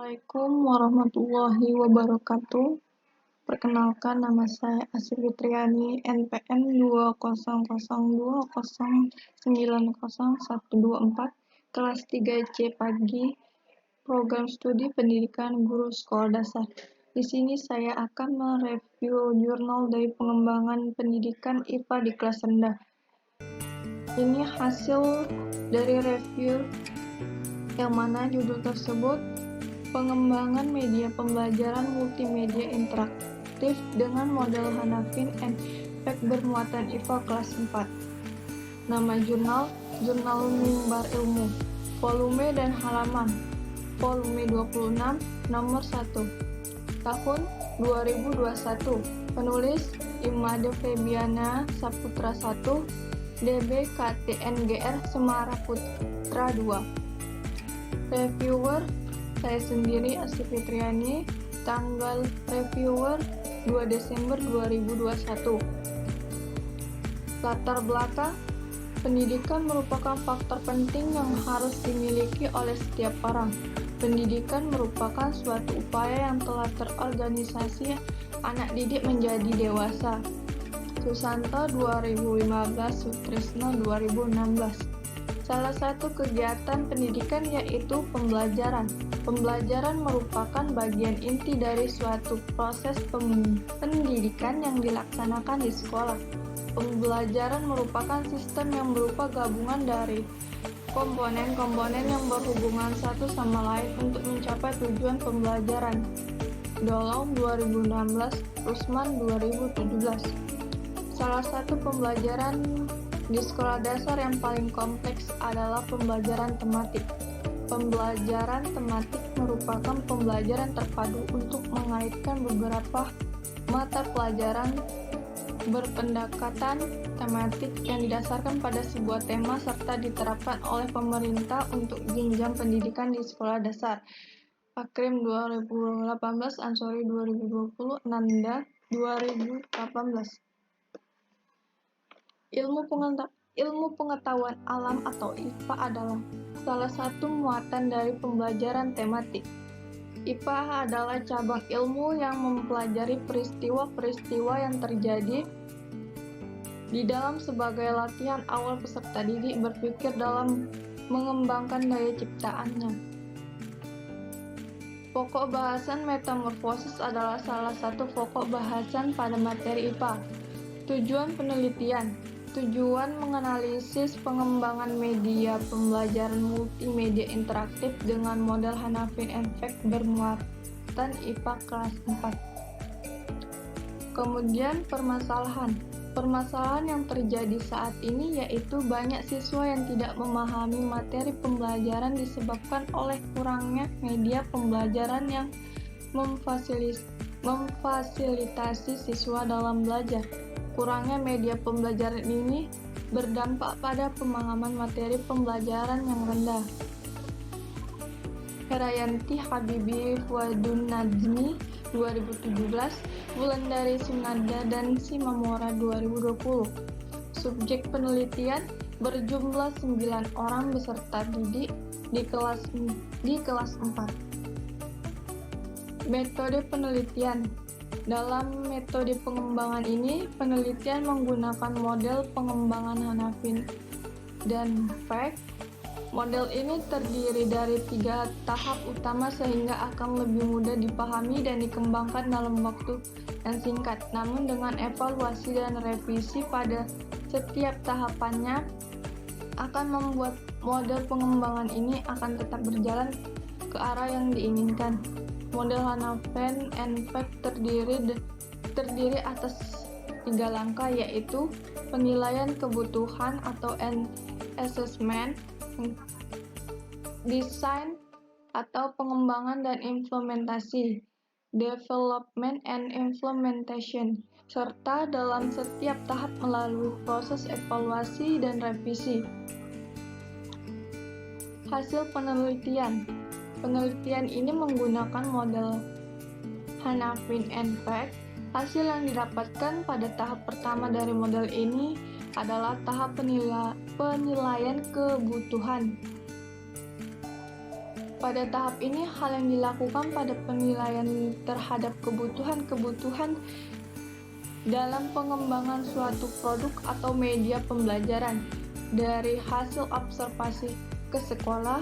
Assalamualaikum warahmatullahi wabarakatuh. Perkenalkan, nama saya Asri Fitriani, NPM 20020909124, kelas 3C pagi, program studi pendidikan guru sekolah dasar. Di sini saya akan mereview jurnal dari pengembangan pendidikan IPA di kelas rendah. Ini hasil dari review yang mana judul tersebut pengembangan media pembelajaran multimedia interaktif dengan model Hanafin and Peck bermuatan IPA kelas 4. Nama jurnal, Jurnal Mimbar Ilmu, volume dan halaman, volume 26, nomor 1, tahun 2021, penulis Imade Febiana Saputra 1, DB KTNGR Semara Putra 2. Reviewer saya sendiri, Asri Fitriani, tanggal reviewer 2 Desember 2021. Latar belakang, pendidikan merupakan faktor penting yang harus dimiliki oleh setiap orang. Pendidikan merupakan suatu upaya yang telah terorganisasi anak didik menjadi dewasa. Susanto 2015, Sutrisno 2016. Salah satu kegiatan pendidikan yaitu pembelajaran. Pembelajaran merupakan bagian inti dari suatu proses pendidikan yang dilaksanakan di sekolah. Pembelajaran merupakan sistem yang berupa gabungan dari komponen-komponen yang berhubungan satu sama lain untuk mencapai tujuan pembelajaran. Dolong 2016, Rusman 2017. Salah satu pembelajaran di sekolah dasar yang paling kompleks adalah pembelajaran tematik. Pembelajaran tematik merupakan pembelajaran terpadu untuk mengaitkan beberapa mata pelajaran berpendekatan tematik yang didasarkan pada sebuah tema serta diterapkan oleh pemerintah untuk jenjang pendidikan di sekolah dasar. Akrim 2018, Ansori 2020, Nanda 2018. Ilmu pengetahuan alam atau IPA adalah salah satu muatan dari pembelajaran tematik. IPA adalah cabang ilmu yang mempelajari peristiwa-peristiwa yang terjadi di dalam sebagai latihan awal peserta didik berpikir dalam mengembangkan daya ciptaannya. Pokok bahasan metamorfosis adalah salah satu pokok bahasan pada materi IPA. Tujuan penelitian, tujuan menganalisis pengembangan media pembelajaran multimedia interaktif dengan model Hanafin and Peck bermuatan IPA kelas 4. Kemudian permasalahan yang terjadi saat ini yaitu banyak siswa yang tidak memahami materi pembelajaran disebabkan oleh kurangnya media pembelajaran yang memfasilitasi siswa dalam belajar. Kurangnya media pembelajaran ini berdampak pada pemahaman materi pembelajaran yang rendah. Herayanti Habibi Fuadun Najmi 2017, Wulandari Sunada dan Simamora 2020. Subjek penelitian berjumlah 9 orang beserta didik di kelas 4. Metode penelitian. Dalam metode pengembangan ini, penelitian menggunakan model pengembangan Hanafin dan Peck. Model ini terdiri dari 3 tahap utama sehingga akan lebih mudah dipahami dan dikembangkan dalam waktu yang singkat. Namun dengan evaluasi dan revisi pada setiap tahapannya akan membuat model pengembangan ini akan tetap berjalan ke arah yang diinginkan. Model Hanafin and Peck terdiri atas 3 langkah, yaitu penilaian kebutuhan atau assessment, desain atau pengembangan dan implementasi, development and implementation, serta dalam setiap tahap melalui proses evaluasi dan revisi. Hasil penelitian. Penelitian ini menggunakan model Hanafin and Peck. Hasil yang didapatkan pada tahap pertama dari model ini adalah tahap penilaian kebutuhan. Pada tahap ini, hal yang dilakukan pada penilaian terhadap kebutuhan-kebutuhan dalam pengembangan suatu produk atau media pembelajaran, dari hasil observasi ke sekolah,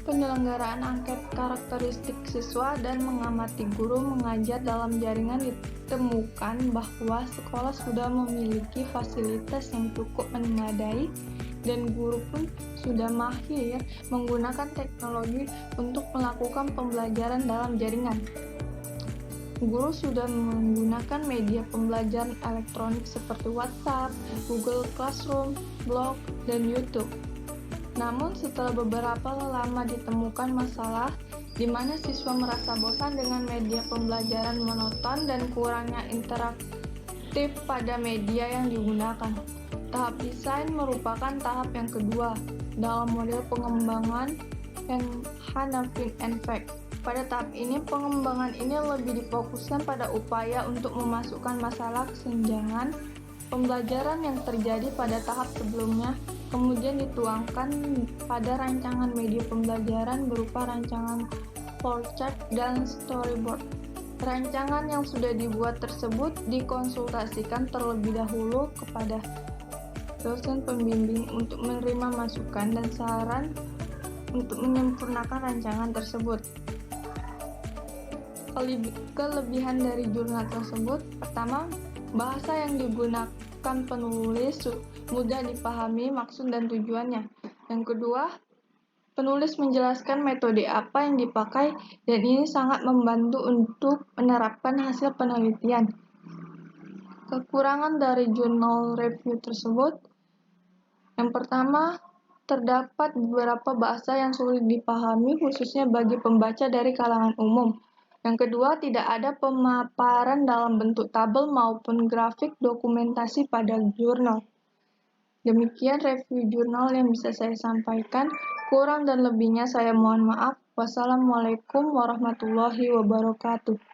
penyelenggaraan angket karakteristik siswa, dan mengamati guru mengajar dalam jaringan. Ditemukan bahwa sekolah sudah memiliki fasilitas yang cukup memadai dan guru pun sudah mahir menggunakan teknologi untuk melakukan pembelajaran dalam jaringan. Guru sudah menggunakan media pembelajaran elektronik seperti WhatsApp, Google Classroom, blog, dan YouTube. Namun setelah beberapa lama ditemukan masalah di mana siswa merasa bosan dengan media pembelajaran monoton dan kurangnya interaktif pada media yang digunakan. Tahap desain merupakan tahap yang kedua dalam model pengembangan Hanafi and Fake. Pada tahap ini, pengembangan ini lebih difokuskan pada upaya untuk memasukkan masalah kesenjangan pembelajaran yang terjadi pada tahap sebelumnya, kemudian dituangkan pada rancangan media pembelajaran berupa rancangan flowchart dan storyboard. Rancangan yang sudah dibuat tersebut dikonsultasikan terlebih dahulu kepada dosen pembimbing untuk menerima masukan dan saran untuk menyempurnakan rancangan tersebut. Kelebihan dari jurnal tersebut, pertama, bahasa yang digunakan penulis mudah dipahami maksud dan tujuannya. Yang kedua, penulis menjelaskan metode apa yang dipakai dan ini sangat membantu untuk menerapkan hasil penelitian. Kekurangan dari jurnal review tersebut, yang pertama, terdapat beberapa bahasa yang sulit dipahami khususnya bagi pembaca dari kalangan umum. Yang kedua, tidak ada pemaparan dalam bentuk tabel maupun grafik dokumentasi pada jurnal. Demikian review jurnal yang bisa saya sampaikan. Kurang dan lebihnya saya mohon maaf. Wassalamualaikum warahmatullahi wabarakatuh.